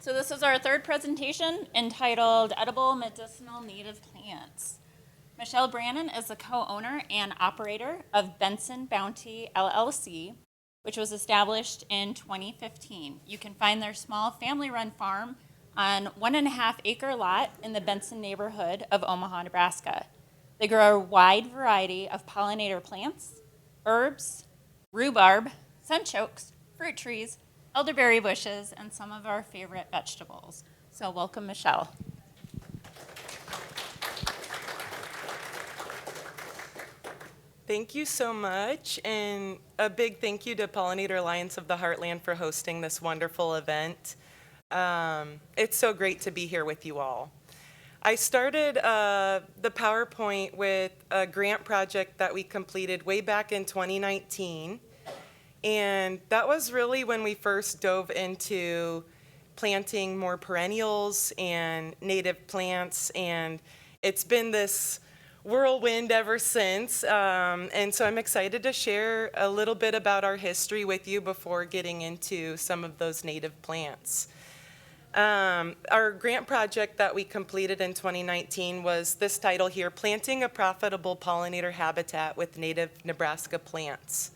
So this is our third presentation entitled Edible Medicinal Native Plants. Michelle Brannon is the co-owner and operator of Benson Bounty LLC, which was established in 2015. You can find their small family-run farm on 1.5-acre lot in the Benson neighborhood of Omaha, Nebraska. They grow a wide variety of pollinator plants, herbs, rhubarb, sunchokes, fruit trees, elderberry bushes, and some of our favorite vegetables. So welcome, Michelle. Thank you so much, and a big thank you to Pollinator Alliance of the Heartland for hosting this wonderful event. It's so great to be here with you all. I started the PowerPoint with a grant project that we completed way back in 2019. And that was really when we first dove into planting more perennials and native plants, and it's been this whirlwind ever since. And so I'm excited to share a little bit about our history with you before getting into some of those native plants. Our grant project that we completed in 2019 was this title here, Planting a Profitable Pollinator Habitat with Native Nebraska Plants.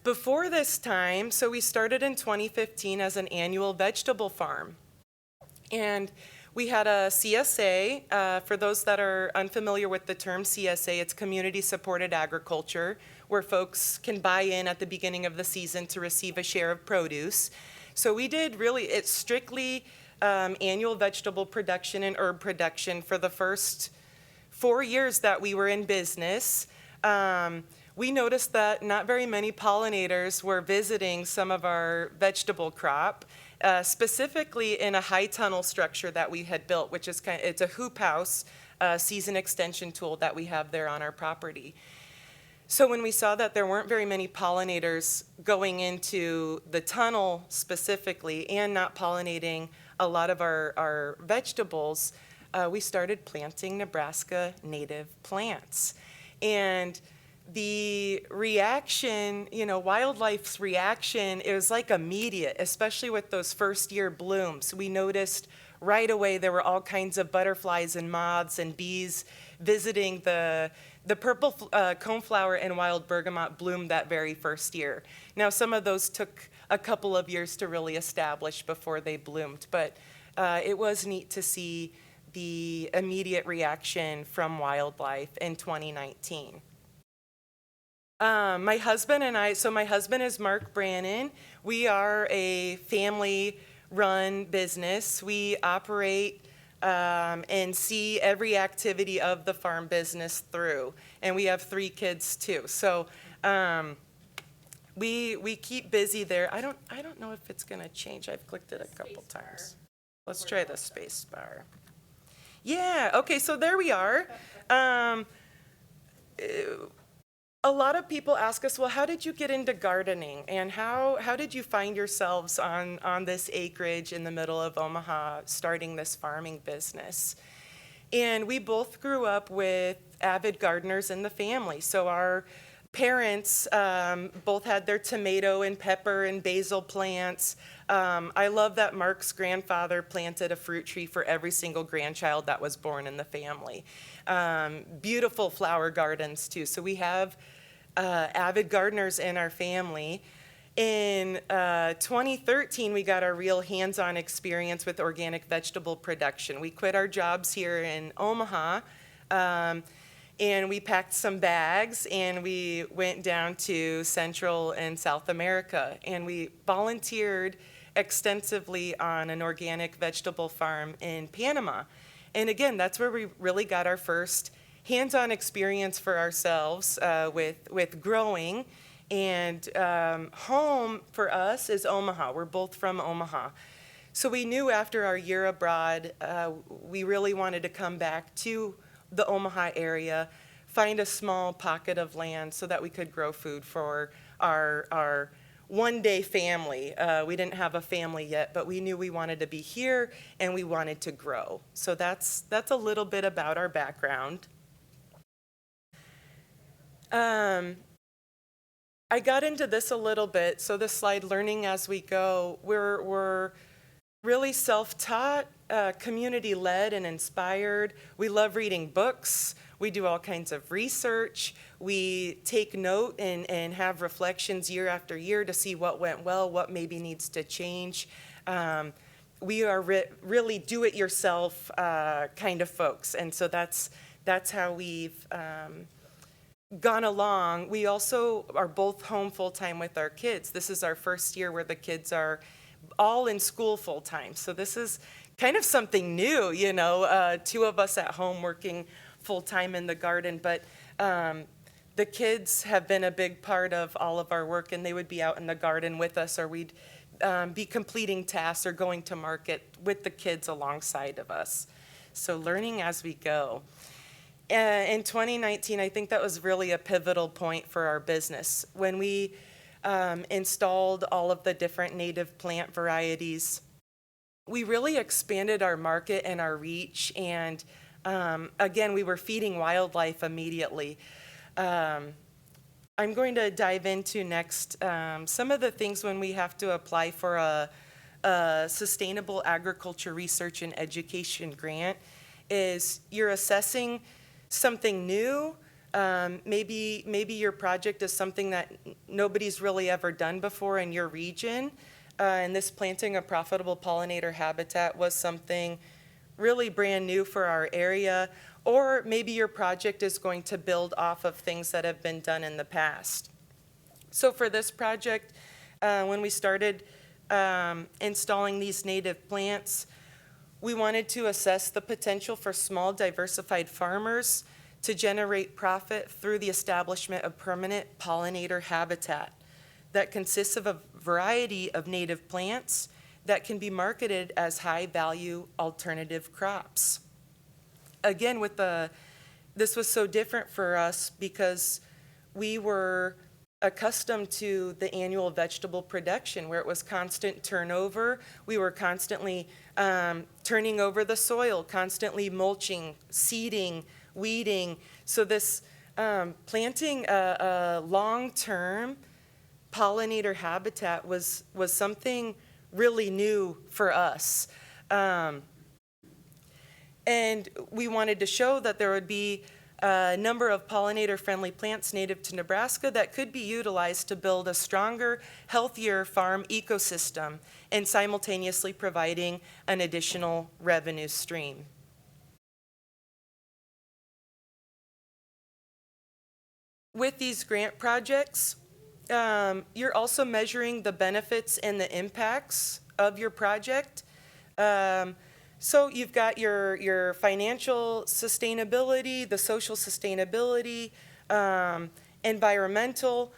Before this time, so we started in 2015 as an annual vegetable farm. And we had a CSA. For those that are unfamiliar with the term CSA, it's community supported agriculture, where folks can buy in at the beginning of the season to receive a share of produce. So we did it's strictly annual vegetable production and herb production for the first 4 years that we were in business. We noticed that not very many pollinators were visiting some of our vegetable crop, specifically in a high tunnel structure that we had built, which is it's a hoop house season extension tool that we have there on our property. So when we saw that there weren't very many pollinators going into the tunnel specifically and not pollinating a lot of our vegetables, we started planting Nebraska native plants. And the reaction, wildlife's reaction, it was like immediate, especially with those first year blooms. We noticed right away there were all kinds of butterflies and moths and bees visiting the purple coneflower and wild bergamot bloom that very first year. Now, some of those took a couple of years to really establish before they bloomed, but it was neat to see the immediate reaction from wildlife in 2019. My husband is Mark Brannon. We are a family-run business. We operate and see every activity of the farm business through. And we have 3 kids too. So we keep busy there. I don't know if it's gonna change. I've clicked it a couple times. Let's try the space bar. Yeah, okay, so there we are. A lot of people ask us, well, how did you get into gardening? And how did you find yourselves on this acreage in the middle of Omaha starting this farming business? And we both grew up with avid gardeners in the family. So our parents both had their tomato and pepper and basil plants. I love that Mark's grandfather planted a fruit tree for every single grandchild that was born in the family. Beautiful flower gardens too. So we have avid gardeners in our family. In 2013, we got our real hands-on experience with organic vegetable production. We quit our jobs here in Omaha, and we packed some bags, and we went down to Central and South America, and we volunteered extensively on an organic vegetable farm in Panama. And again, that's where we really got our first hands-on experience for ourselves with growing. And home for us is Omaha. We're both from Omaha. So we knew after our year abroad, we really wanted to come back to the Omaha area, find a small pocket of land so that we could grow food for our one-day family. We didn't have a family yet, but we knew we wanted to be here and we wanted to grow. So that's a little bit about our background. I got into this a little bit, so this slide, learning as we go, we're really self-taught, community-led and inspired. We love reading books. We do all kinds of research. We take note and have reflections year after year to see what went well, what maybe needs to change. We are really do-it-yourself kind of folks, and so that's how we've gone along. We also are both home full-time with our kids. This is our first year where the kids are all in school full-time, so this is kind of something new, you know, two of us at home working full-time in the garden, but the kids have been a big part of all of our work, and they would be out in the garden with us, or we'd be completing tasks or going to market with the kids alongside of us. So learning as we go. In 2019, I think that was really a pivotal point for our business. When we installed all of the different native plant varieties, we really expanded our market and our reach, and again, we were feeding wildlife immediately. I'm going to dive into next some of the things when we have to apply for a sustainable agriculture research and education grant is you're assessing something new. Maybe your project is something that nobody's really ever done before in your region. And this planting a profitable pollinator habitat was something really brand new for our area. Or maybe your project is going to build off of things that have been done in the past. So for this project, when we started installing these native plants, we wanted to assess the potential for small diversified farmers to generate profit through the establishment of permanent pollinator habitat that consists of a variety of native plants that can be marketed as high-value alternative crops. Again, this was so different for us because we were accustomed to the annual vegetable production where it was constant turnover. We were constantly turning over the soil, constantly mulching, seeding, weeding. So this planting a long-term pollinator habitat was something really new for us. And we wanted to show that there would be a number of pollinator-friendly plants native to Nebraska that could be utilized to build a stronger, healthier farm ecosystem and simultaneously providing an additional revenue stream. With these grant projects, you're also measuring the benefits and the impacts of your project. So you've got your financial sustainability, the social sustainability, environmental.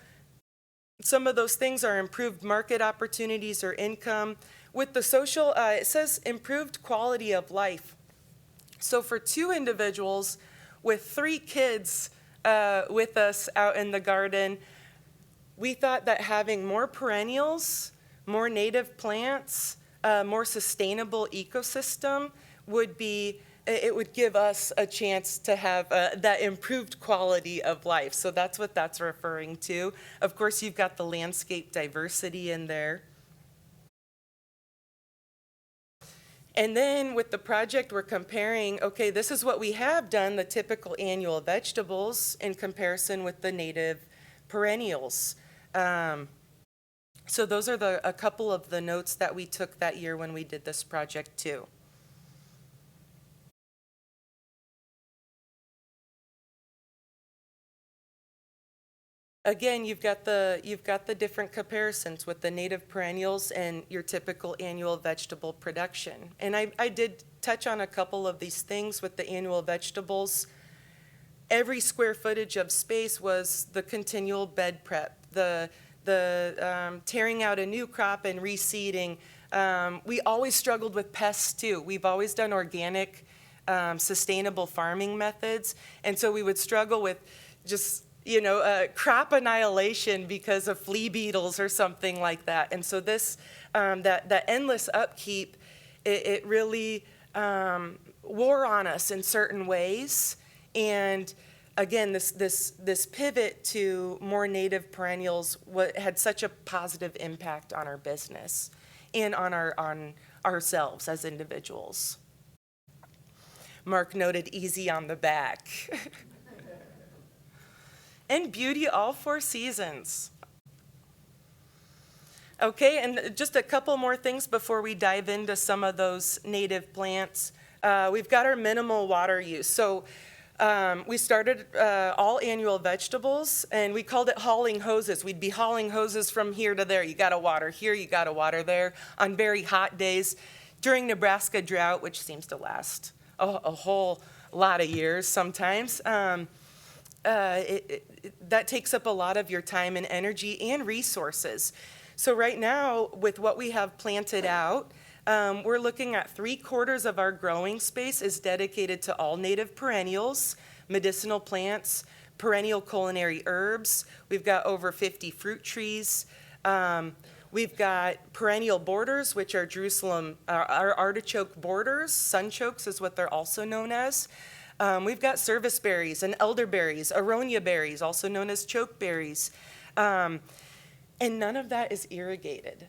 Some of those things are improved market opportunities or income. With the social, it says improved quality of life. So for two individuals with 3 kids with us out in the garden, we thought that having more perennials, more native plants, more sustainable ecosystem would give us a chance to have that improved quality of life. So that's what that's referring to. Of course, you've got the landscape diversity in there. And then with the project, we're comparing, okay, this is what we have done, the typical annual vegetables in comparison with the native perennials. So those are a couple of the notes that we took that year when we did this project too. Again, you've got the different comparisons with the native perennials and your typical annual vegetable production. And I did touch on a couple of these things with the annual vegetables. Every square footage of space was the continual bed prep, the tearing out a new crop and reseeding. We always struggled with pests too. We've always done organic, sustainable farming methods, and so we would struggle with just crop annihilation because of flea beetles or something like that. And so this, that endless upkeep, it really wore on us in certain ways. And again, this pivot to more native perennials had such a positive impact on our business and on ourselves as individuals. Mark noted easy on the back. And beauty all 4 seasons. Okay, and just a couple more things before we dive into some of those native plants. We've got our minimal water use. So we started all annual vegetables, and we called it hauling hoses. We'd be hauling hoses from here to there. You got to water here, you got to water there on very hot days. During Nebraska drought, which seems to last a whole lot of years sometimes, that takes up a lot of your time and energy and resources. So right now, with what we have planted out, we're looking at 3/4 of our growing space is dedicated to all native perennials, medicinal plants, perennial culinary herbs. We've got over 50 fruit trees. We've got perennial borders, which are our artichoke borders. Sunchokes is what they're also known as. We've got service berries and elderberries, aronia berries, also known as chokeberries. And none of that is irrigated.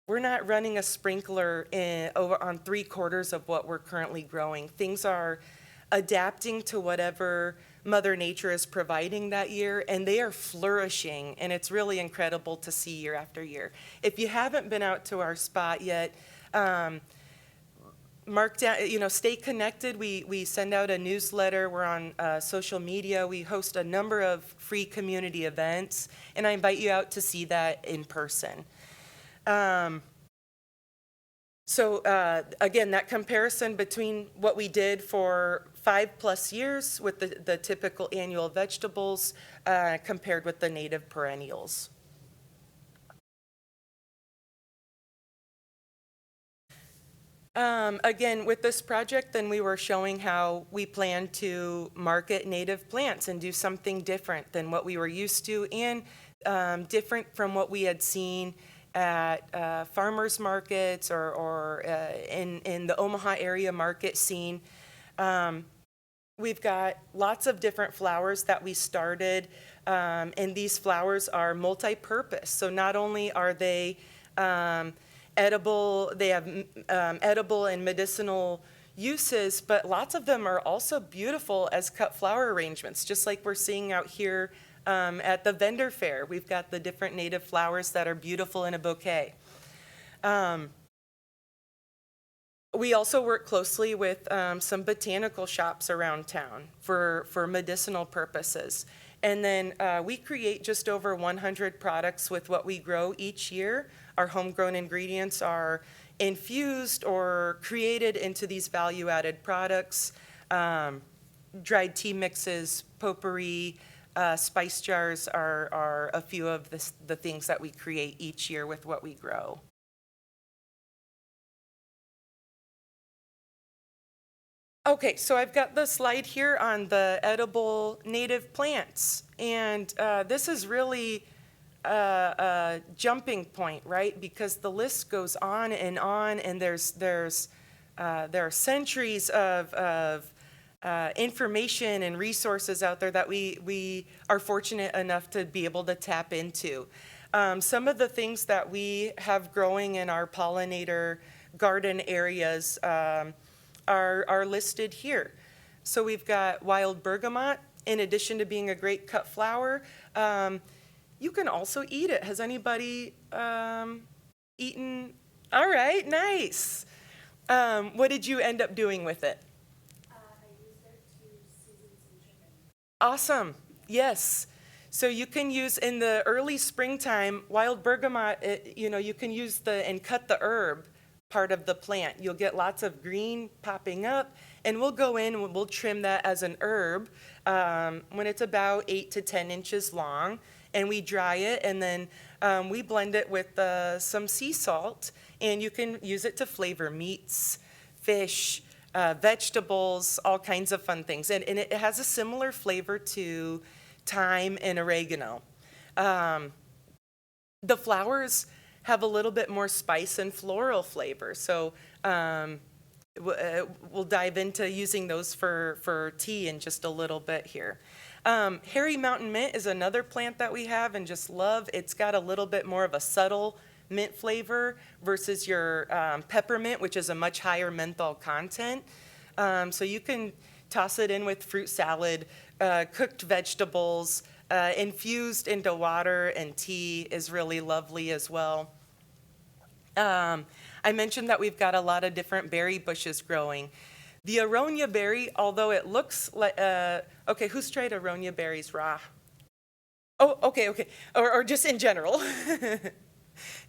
We're not running a sprinkler over on 3/4 of what we're currently growing. Things are adapting to whatever Mother Nature is providing that year, and they are flourishing, and it's really incredible to see year after year. If you haven't been out to our spot yet, mark down, stay connected. We send out a newsletter. We're on social media. We host a number of free community events, and I invite you out to see that in person. Again, that comparison between what we did for 5+ years with the typical annual vegetables compared with the native perennials. Again, with this project, then we were showing how we plan to market native plants and do something different than what we were used to, and different from what we had seen at farmers markets or in the Omaha area market scene. We've got lots of different flowers that we started, and these flowers are multi-purpose. So not only are they edible, they have edible and medicinal uses, but lots of them are also beautiful as cut flower arrangements, just like we're seeing out here at the vendor fair. We've got the different native flowers that are beautiful in a bouquet. We also work closely with some botanical shops around town for medicinal purposes. And then we create just over 100 products with what we grow each year. Our homegrown ingredients are infused or created into these value-added products. Dried tea mixes, potpourri, spice jars are a few of the things that we create each year with what we grow. Okay, so I've got the slide here on the edible native plants, and this is really a jumping point, right? Because the list goes on, and there are centuries of information and resources out there that we are fortunate enough to be able to tap into. Some of the things that we have growing in our pollinator garden areas are listed here. So we've got wild bergamot. In addition to being a great cut flower, you can also eat it. Has anybody eaten? All right, nice. What did you end up doing with it? I used it to season some chicken. Awesome. Yes. So you can use in the early springtime, wild bergamot, you can use and cut the herb part of the plant. You'll get lots of green popping up, and we'll go in and we'll trim that as an herb when it's about 8 to 10 inches long, and we dry it, and then we blend it with some sea salt, and you can use it to flavor meats, fish, vegetables, all kinds of fun things. And it has a similar flavor to thyme and oregano. The flowers have a little bit more spice and floral flavor. So we'll dive into using those for tea in just a little bit here. Hairy mountain mint is another plant that we have and just love. It's got a little bit more of a subtle mint flavor versus your peppermint, which is a much higher menthol content. So you can toss it in with fruit salad, cooked vegetables, infused into water and tea is really lovely as well. I mentioned that we've got a lot of different berry bushes growing. The aronia berry, although it looks like, okay, who's tried aronia berries raw? Oh, okay, okay, or just in general.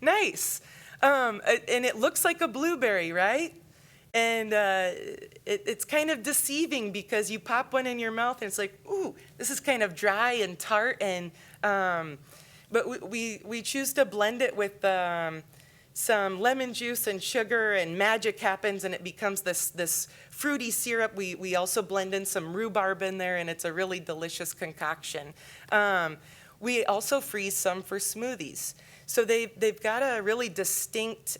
Nice. And it looks like a blueberry, right? And it's kind of deceiving because you pop one in your mouth and it's like, ooh, this is kind of dry and tart. And but we choose to blend it with some lemon juice and sugar, and magic happens, and it becomes this fruity syrup. We also blend in some rhubarb in there, and it's a really delicious concoction. We also freeze some for smoothies. So they've got a really distinct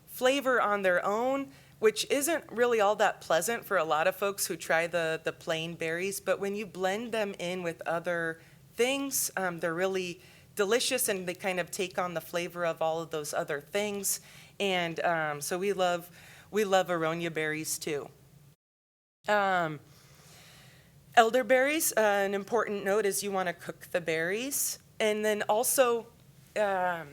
flavor on their own, which isn't really all that pleasant for a lot of folks who try the plain berries. But when you blend them in with other things, they're really delicious, and they kind of take on the flavor of all of those other things. And so we love aronia berries too. Elderberries, an important note is you want to cook the berries. And then also, so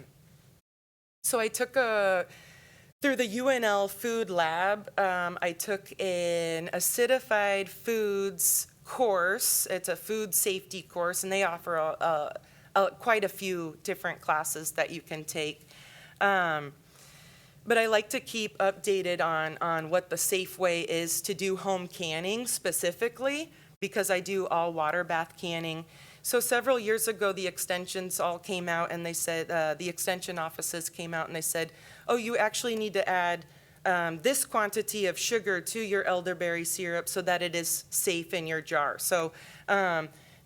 I took through the UNL food lab, I took an acidified foods course. It's a food safety course, and they offer quite a few different classes that you can take. But I like to keep updated on what the safe way is to do home canning specifically, because I do all water bath canning. So several years ago, the extensions all came out, and they said, the extension offices came out and they said, oh, you actually need to add this quantity of sugar to your elderberry syrup so that it is safe in your jar. So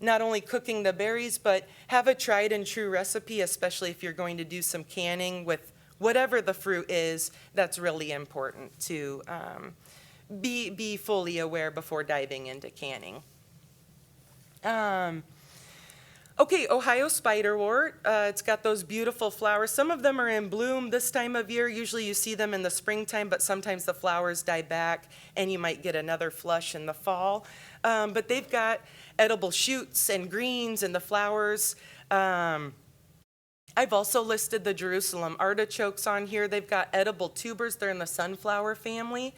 not only cooking the berries, but have a tried and true recipe, especially if you're going to do some canning with whatever the fruit is. That's really important to be fully aware before diving into canning. Okay, Ohio spiderwort. It's got those beautiful flowers. Some of them are in bloom this time of year. Usually you see them in the springtime, but sometimes the flowers die back and you might get another flush in the fall. But they've got edible shoots and greens and the flowers. I've also listed the Jerusalem artichokes on here. They've got edible tubers. They're in the sunflower family.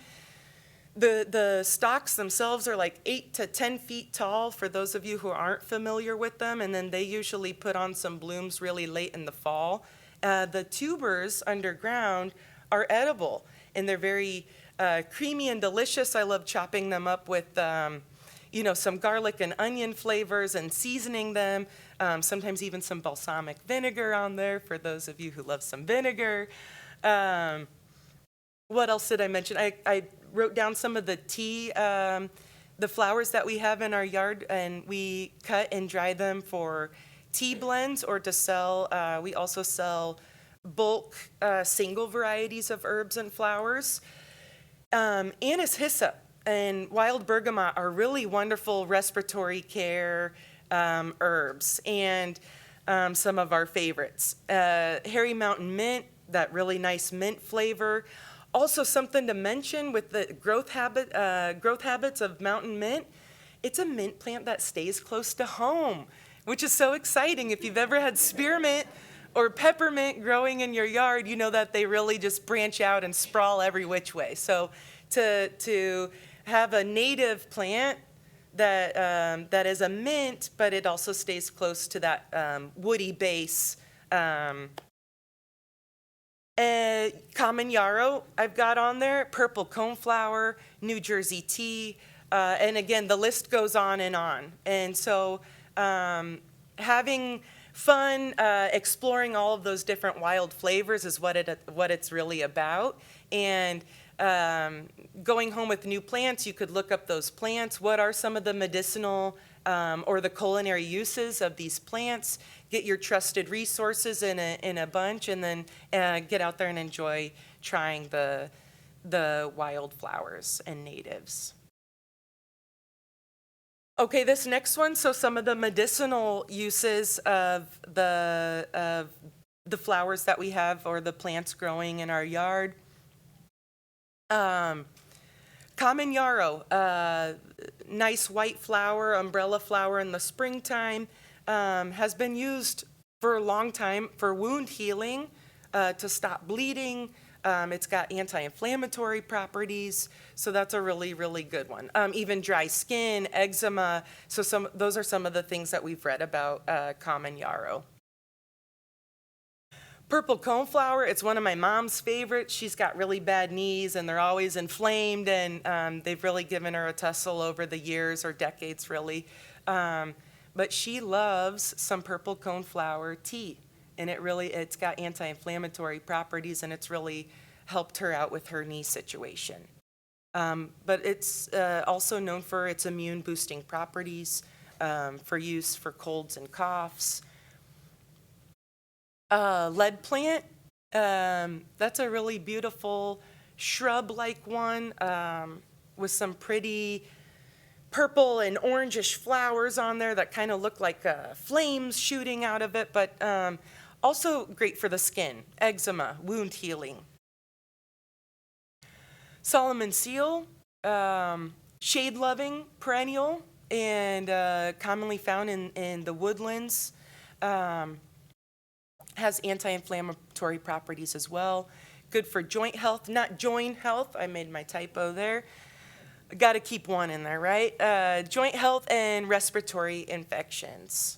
The stalks themselves are like 8 to 10 feet tall for those of you who aren't familiar with them, and then they usually put on some blooms really late in the fall. The tubers underground are edible, and they're very creamy and delicious. I love chopping them up with some garlic and onion flavors and seasoning them, sometimes even some balsamic vinegar on there for those of you who love some vinegar. What else did I mention? I wrote down some of the tea, the flowers that we have in our yard, and we cut and dry them for tea blends or to sell. We also sell bulk single varieties of herbs and flowers. Anise hyssop and wild bergamot are really wonderful respiratory care herbs, and some of our favorites. Hairy Mountain mint, that really nice mint flavor. Also, something to mention with the growth habits of mountain mint, it's a mint plant that stays close to home, which is so exciting. If you've ever had spearmint or peppermint growing in your yard, you know that they really just branch out and sprawl every which way. So to have a native plant that is a mint, but it also stays close to that woody base. Common yarrow I've got on there, purple coneflower, New Jersey tea, and again, the list goes on. And so having fun exploring all of those different wild flavors is what it's really about. And going home with new plants, you could look up those plants. What are some of the medicinal or the culinary uses of these plants? Get your trusted resources in a bunch, and then get out there and enjoy trying the wildflowers and natives. Okay, this next one, so some of the medicinal uses of the flowers that we have or the plants growing in our yard. Common yarrow, nice white flower, umbrella flower in the springtime, has been used for a long time for wound healing, to stop bleeding. It's got anti-inflammatory properties, so that's a really, really good one. Even dry skin, eczema, so those are some of the things that we've read about common yarrow. Purple coneflower, it's one of my mom's favorites. She's got really bad knees and they're always inflamed, and they've really given her a tussle over the years or decades, really. But she loves some purple coneflower tea, and it's got anti-inflammatory properties, and it's really helped her out with her knee situation. But it's also known for its immune boosting properties, for use for colds and coughs. Lead plant, that's a really beautiful shrub-like one, with some pretty purple and orangish flowers on there that kind of look like flames shooting out of it, but also great for the skin, eczema, wound healing. Solomon seal, shade-loving perennial, and commonly found in the woodlands. Has anti-inflammatory properties as well. Good for joint health, not joint health. I made my typo there. Got to keep one in there, right? Joint health and respiratory infections.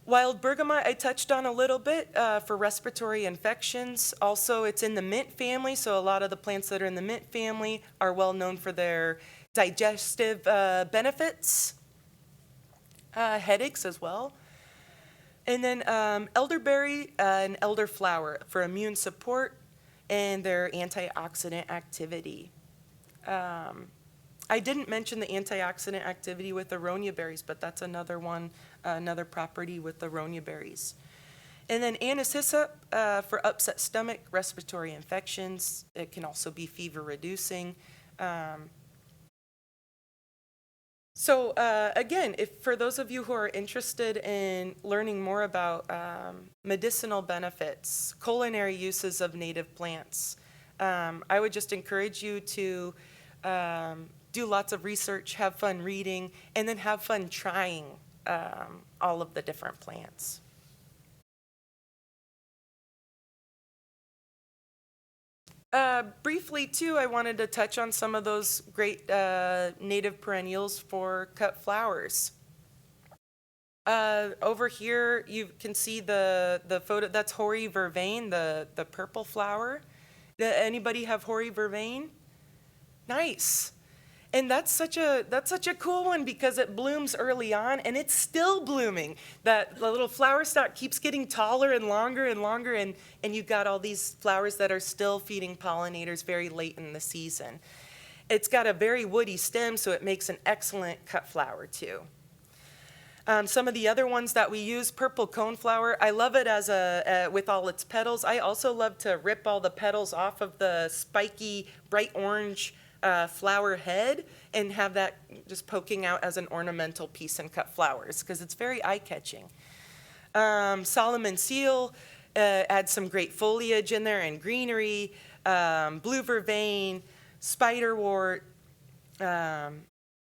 Wild bergamot I touched on a little bit for respiratory infections. Also, it's in the mint family, so a lot of the plants that are in the mint family are well known for their digestive benefits. Headaches as well. And then elderberry and elderflower for immune support and their antioxidant activity. I didn't mention the antioxidant activity with aronia berries, but that's another one, another property with the aronia berries. And then anise hyssop for upset stomach, respiratory infections. It can also be fever reducing. So again, for those of you who are interested in learning more about medicinal benefits, culinary uses of native plants, I would just encourage you to do lots of research, have fun reading, and then have fun trying all of the different plants. Briefly, too, I wanted to touch on some of those great native perennials for cut flowers. Over here, you can see the photo. That's hoary vervain, the purple flower. Anybody have hoary vervain? Nice. And that's such a cool one because it blooms early on and it's still blooming. The little flower stalk keeps getting taller and longer, and you've got all these flowers that are still feeding pollinators very late in the season. It's got a very woody stem, so it makes an excellent cut flower too. Some of the other ones that we use, purple coneflower, I love it as with all its petals. I also love to rip all the petals off of the spiky, bright orange flower head and have that just poking out as an ornamental piece and cut flowers because it's very eye-catching. Solomon seal adds some great foliage in there and greenery. Blue vervain, spiderwort,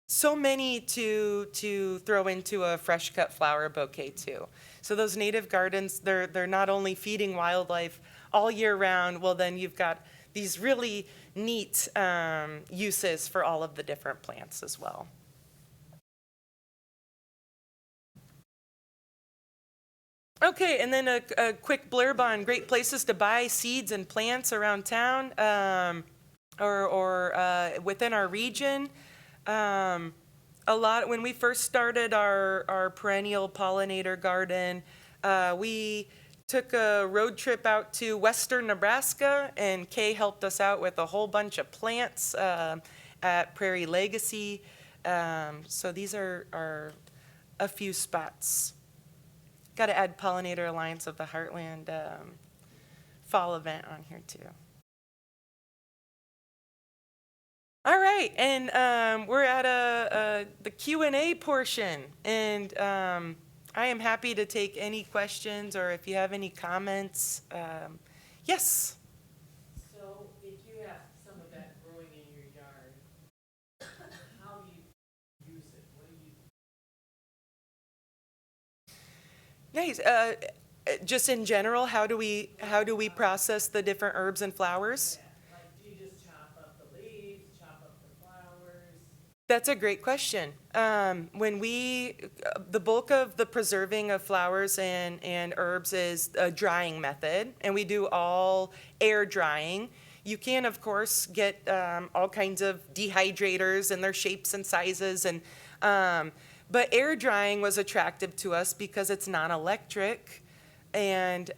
so many to throw into a fresh cut flower bouquet too. So those native gardens, they're not only feeding wildlife all year round, well then you've got these really neat uses for all of the different plants as well. Okay, and then a quick blurb on great places to buy seeds and plants around town or within our region. When we first started our perennial pollinator garden, we took a road trip out to western Nebraska, and Kay helped us out with a whole bunch of plants at Prairie Legacy. So these are a few spots. Got to add Pollinator Alliance of the Heartland fall event on here too. All right, and we're at the Q&A portion, and I am happy to take any questions or if you have any comments. Yes? So if you have some of that growing in your yard, how do you use it? What do you? Nice. Just in general, how do we process the different herbs and flowers? Like, do you just chop up the leaves, chop up the flowers? That's a great question. The bulk of the preserving of flowers and herbs is a drying method, and we do all air drying. You can, of course, get all kinds of dehydrators and their shapes and sizes, but air drying was attractive to us because it's non-electric and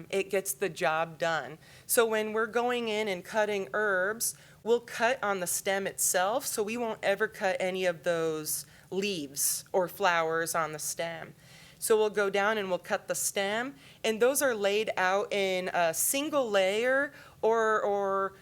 it gets the job done. So when we're going in and cutting herbs, we'll cut on the stem itself, so we won't ever cut any of those leaves or flowers on the stem. So we'll go down and we'll cut the stem, and those are laid out in a single layer, or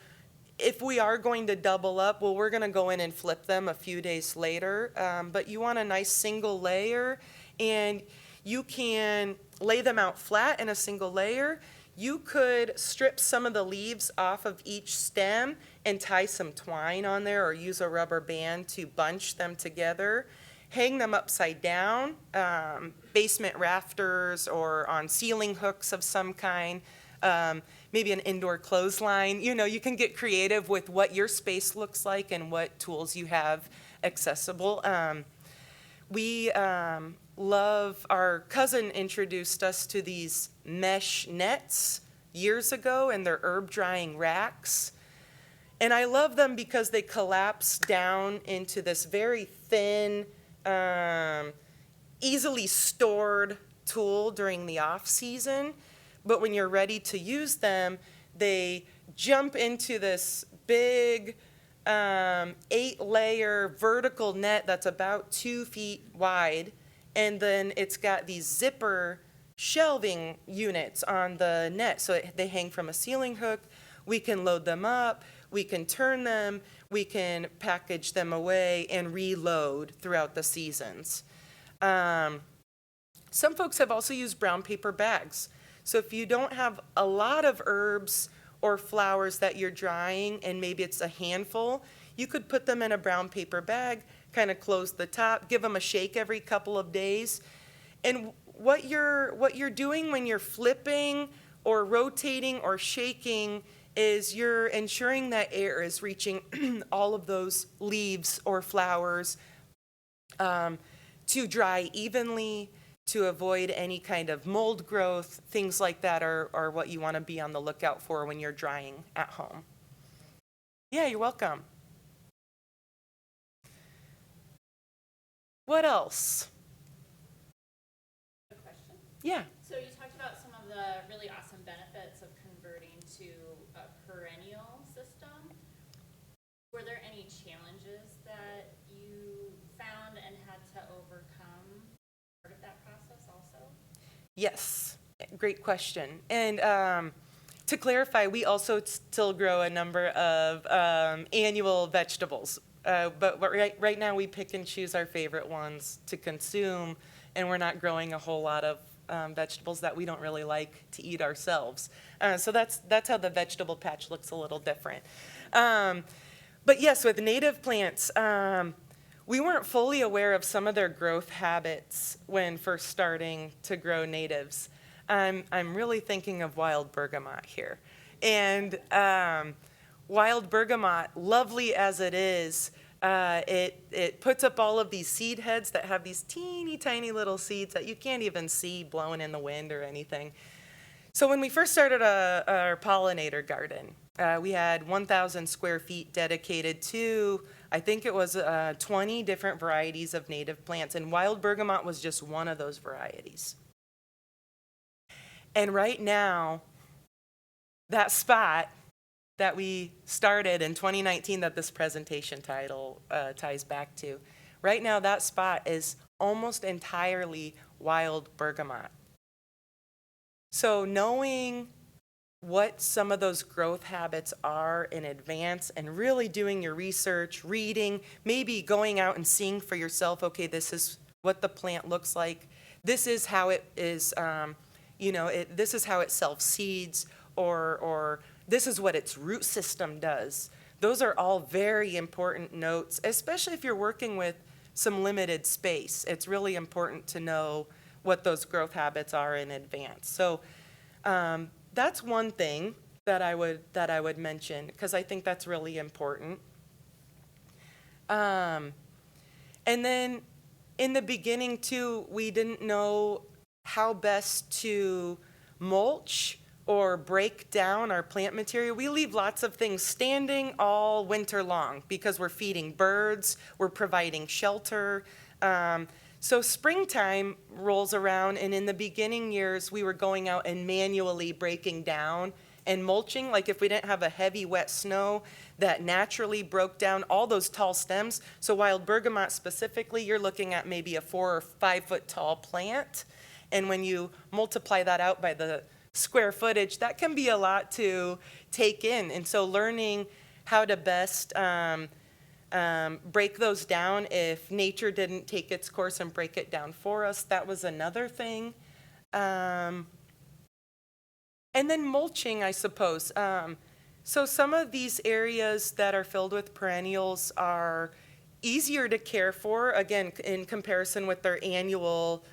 if we are going to double up, well, we're gonna go in and flip them a few days later. But you want a nice single layer, and you can lay them out flat in a single layer. You could strip some of the leaves off of each stem and tie some twine on there or use a rubber band to bunch them together. Hang them upside down, basement rafters or on ceiling hooks of some kind, maybe an indoor clothesline. You know, you can get creative with what your space looks like and what tools you have accessible. We love, our cousin introduced us to these mesh nets years ago, and they're herb drying racks. And I love them because they collapse down into this very thin, easily stored tool during the off season. But when you're ready to use them, they jump into this big 8-layer vertical net that's about 2 feet wide. And then it's got these zipper shelving units on the net. So they hang from a ceiling hook. We can load them up. We can turn them. We can package them away and reload throughout the seasons. Some folks have also used brown paper bags. So if you don't have a lot of herbs or flowers that you're drying, and maybe it's a handful, you could put them in a brown paper bag, kind of close the top, give them a shake every couple of days. And what you're doing when you're flipping or rotating or shaking is you're ensuring that air is reaching all of those leaves or flowers to dry evenly, to avoid any kind of mold growth. Things like that are what you want to be on the lookout for when you're drying at home. Yeah, you're welcome. What else? A question? Yeah. So you talked about some of the really awesome benefits of converting to a perennial system. Were there any challenges that you found and had to overcome part of that process also? Yes, great question. And to clarify, we also still grow a number of annual vegetables. But right now we pick and choose our favorite ones to consume, and we're not growing a whole lot of vegetables that we don't really like to eat ourselves. So that's how the vegetable patch looks a little different. But yes, with native plants, we weren't fully aware of some of their growth habits when first starting to grow natives. I'm really thinking of wild bergamot here. And wild bergamot, lovely as it is, it puts up all of these seed heads that have these teeny tiny little seeds that you can't even see blowing in the wind or anything. So when we first started our pollinator garden, we had 1,000 square feet dedicated to, I think it was 20 different varieties of native plants, and wild bergamot was just one of those varieties. And right now, that spot that we started in 2019 that this presentation title ties back to, right now that spot is almost entirely wild bergamot. So knowing what some of those growth habits are in advance and really doing your research, reading, maybe going out and seeing for yourself, okay, this is what the plant looks like. this is how it is, this is how it self-seeds, or this is what its root system does. Those are all very important notes, especially if you're working with some limited space. It's really important to know what those growth habits are in advance. So that's one thing that I would mention, because I think that's really important. And then in the beginning too, we didn't know how best to mulch or break down our plant material. We leave lots of things standing all winter long because we're feeding birds, we're providing shelter. So springtime rolls around, and in the beginning years, we were going out and manually breaking down and mulching. Like if we didn't have a heavy wet snow, that naturally broke down all those tall stems. So wild bergamot specifically, you're looking at maybe a 4 or 5 foot tall plant. And when you multiply that out by the square footage, that can be a lot to take in. And so learning how to best break those down if nature didn't take its course and break it down for us, that was another thing. And then mulching, I suppose. So some of these areas that are filled with perennials are easier to care for, again, in comparison with the annual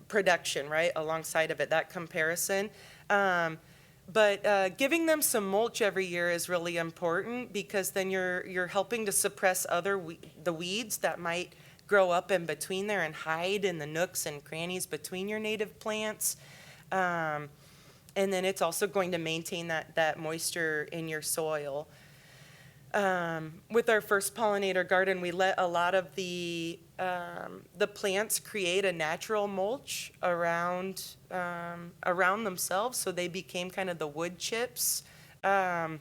production, right, alongside of it, that comparison. But giving them some mulch every year is really important, because then you're helping to suppress the weeds that might grow up in between there and hide in the nooks and crannies between your native plants. And then it's also going to maintain that moisture in your soil. With our first pollinator garden, we let a lot of the plants create a natural mulch around themselves, so they became kind of the wood chips. But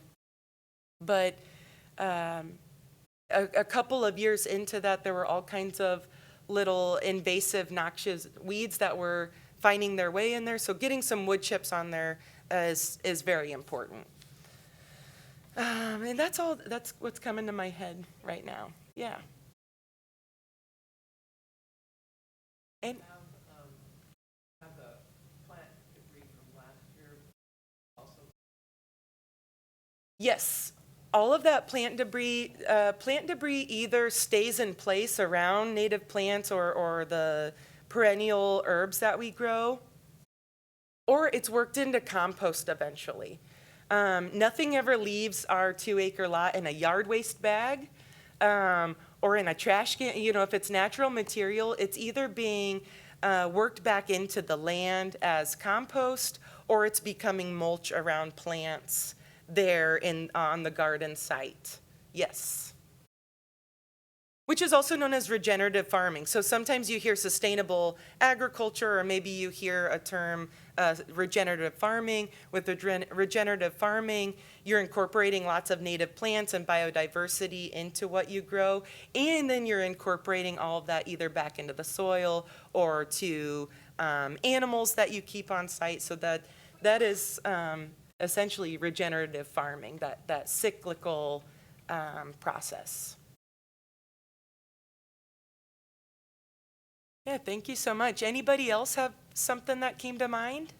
a couple of years into that, there were all kinds of little invasive, noxious weeds that were finding their way in there. So getting some wood chips on there is very important. And that's what's coming to my head right now. Yeah. And Have the plant debris from last year also? yes, all of that plant debris either stays in place around native plants or the perennial herbs that we grow, or it's worked into compost eventually. Nothing ever leaves our 2-acre lot in a yard waste bag or in a trash can. You know, if it's natural material, it's either being worked back into the land as compost, or it's becoming mulch around plants there on the garden site. Yes. Which is also known as regenerative farming. So sometimes you hear sustainable agriculture, or maybe you hear a term, regenerative farming. With regenerative farming, you're incorporating lots of native plants and biodiversity into what you grow, and then you're incorporating all of that either back into the soil or to animals that you keep on site. So that is essentially regenerative farming, that cyclical process. Yeah, thank you so much. Anybody else have something that came to mind?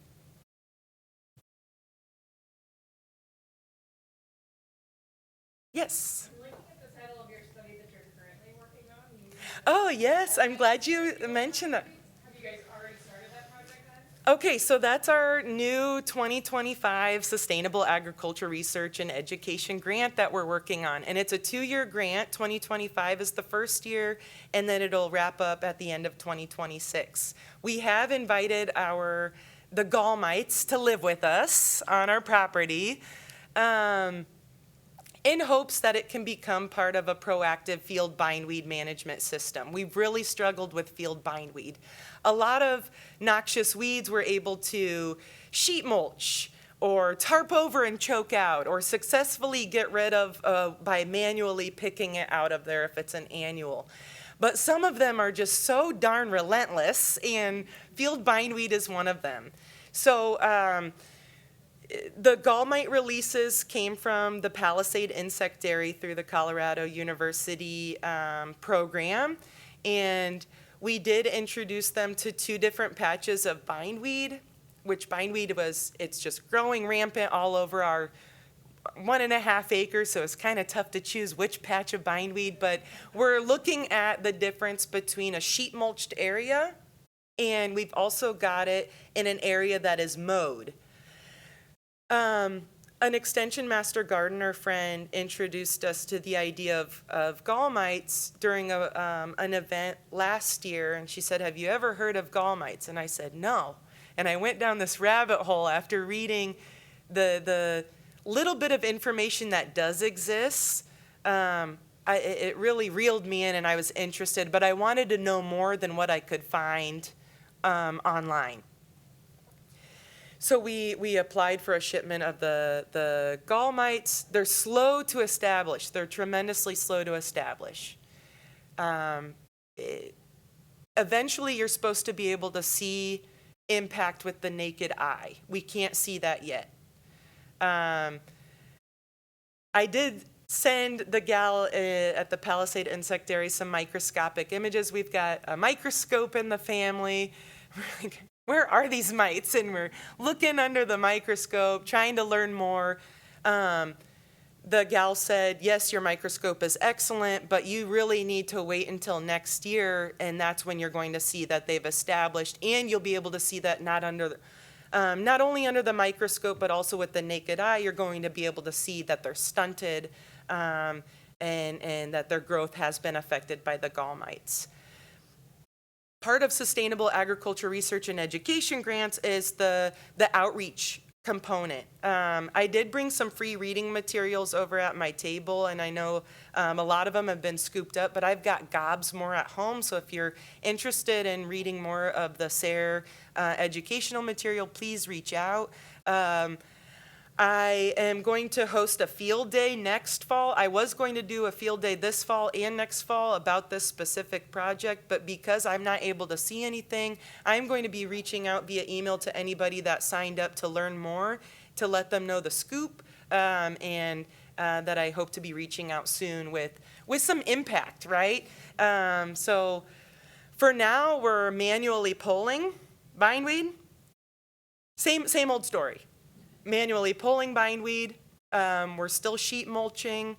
Yes. I'm looking at the title of your study that you're currently working on. Oh, yes, I'm glad you mentioned that. Have you guys already started that project then? Okay, so that's our new 2025 Sustainable Agriculture Research and Education grant that we're working on. And it's a 2-year grant. 2025 is the first year, and then it'll wrap up at the end of 2026. We have invited the Gallmites to live with us on our property in hopes that it can become part of a proactive field bindweed management system. We've really struggled with field bindweed. A lot of noxious weeds we're able to sheet mulch or tarp over and choke out, or successfully get rid of by manually picking it out of there if it's an annual. But some of them are just so darn relentless, and field bindweed is one of them. So the gallmite releases came from the Palisade Insect Dairy through the Colorado University program, and We did introduce them to 2 different patches of bindweed, which bindweed it's just growing rampant all over our 1.5 acres, so it's kind of tough to choose which patch of bindweed, but we're looking at the difference between a sheet mulched area, and we've also got it in an area that is mowed. An extension master gardener friend introduced us to the idea of gall mites during an event last year, and she said, "Have you ever heard of gall mites?" And I said, "No." And I went down this rabbit hole after reading the little bit of information that does exist. It really reeled me in, and I was interested, but I wanted to know more than what I could find online. So we applied for a shipment of the gall mites. They're slow to establish. They're tremendously slow to establish. Eventually, you're supposed to be able to see impact with the naked eye. We can't see that yet. I did send the gal at the Palisade Insectary some microscopic images. We've got a microscope in the family. We're like, where are these mites? And we're looking under the microscope, trying to learn more. The gal said, yes, your microscope is excellent, but you really need to wait until next year, and that's when you're going to see that they've established, and you'll be able to see that not only under the microscope, but also with the naked eye, you're going to be able to see that they're stunted and that their growth has been affected by the gall mites. Part of sustainable agriculture research and education grants is the outreach component. I did bring some free reading materials over at my table, and I know a lot of them have been scooped up, but I've got gobs more at home, so if you're interested in reading more of the SARE educational material, please reach out. I am going to host a field day next fall. I was going to do a field day this fall and next fall about this specific project, but because I'm not able to see anything, I'm going to be reaching out via email to anybody that signed up to learn more, to let them know the scoop, and that I hope to be reaching out soon with some impact, right? So for now, we're manually pulling bindweed. Same old story. Manually pulling bindweed. We're still sheet mulching.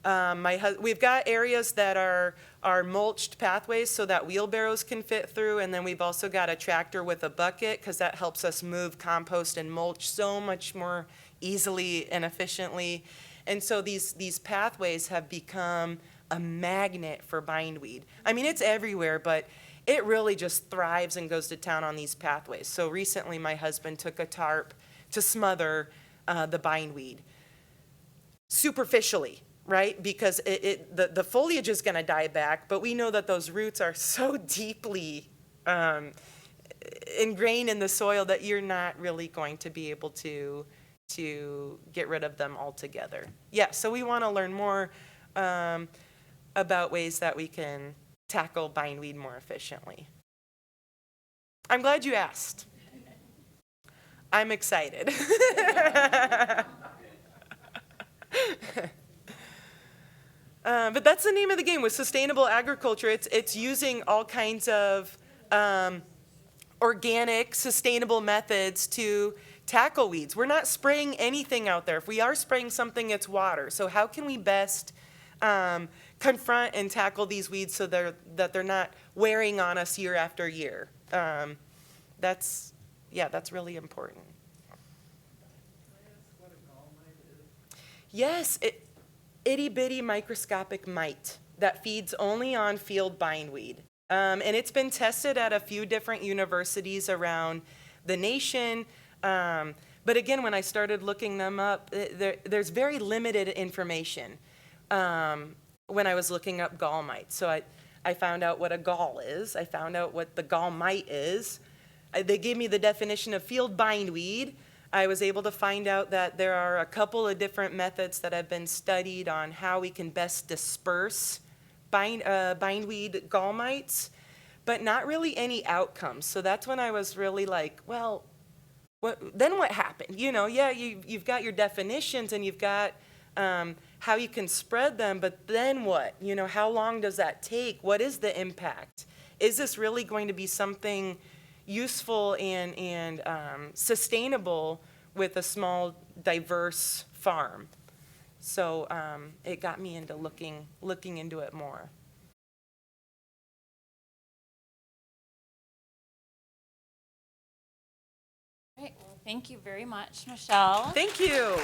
We've got areas that are mulched pathways so that wheelbarrows can fit through, and then we've also got a tractor with a bucket because that helps us move compost and mulch so much more easily and efficiently. And so these pathways have become a magnet for bindweed. I mean, it's everywhere, but it really just thrives and goes to town on these pathways. So recently my husband took a tarp to smother the bindweed superficially, right? Because the foliage is going to die back, but we know that those roots are so deeply ingrained in the soil that you're not really going to be able to get rid of them altogether. Yeah, so we want to learn more about ways that we can tackle bindweed more efficiently. I'm glad you asked. I'm excited. But that's the name of the game with sustainable agriculture. It's using all kinds of organic, sustainable methods to tackle weeds. We're not spraying anything out there. If we are spraying something, it's water. So how can we best confront and tackle these weeds so that they're not wearing on us year after year? That's really important. Can I ask what a gall mite is? Yes, itty bitty microscopic mite that feeds only on field bindweed. And it's been tested at a few different universities around the nation. But again, when I started looking them up, there's very limited information when I was looking up gall mites. So I found out what a gall is. I found out what the gall mite is. They gave me the definition of field bindweed. I was able to find out that there are a couple of different methods that have been studied on how we can best disperse bindweed gall mites, but not really any outcomes. So that's when I was really like, well, what happened? You know, yeah, you've got your definitions and you've got how you can spread them, but then what? You know, how long does that take? What is the impact? is this really going to be something useful and sustainable with a small, diverse farm? So it got me into looking into it more. Great. Well, thank you very much, Michelle. Thank you.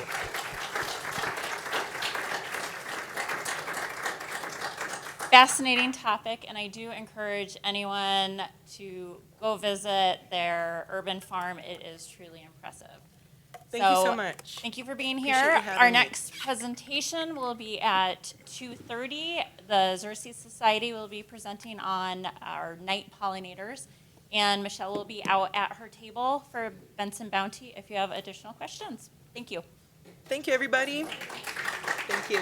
Fascinating topic, and I do encourage anyone to go visit their urban farm. It is truly impressive. Thank you so much. Thank you for being Appreciate here. you having Our me. next presentation will be at 2:30. The Xerces Society will be presenting on our night pollinators, and Michelle will be out at her table for Benson Bounty if you have additional questions. Thank you. Thank you, everybody. Thank you.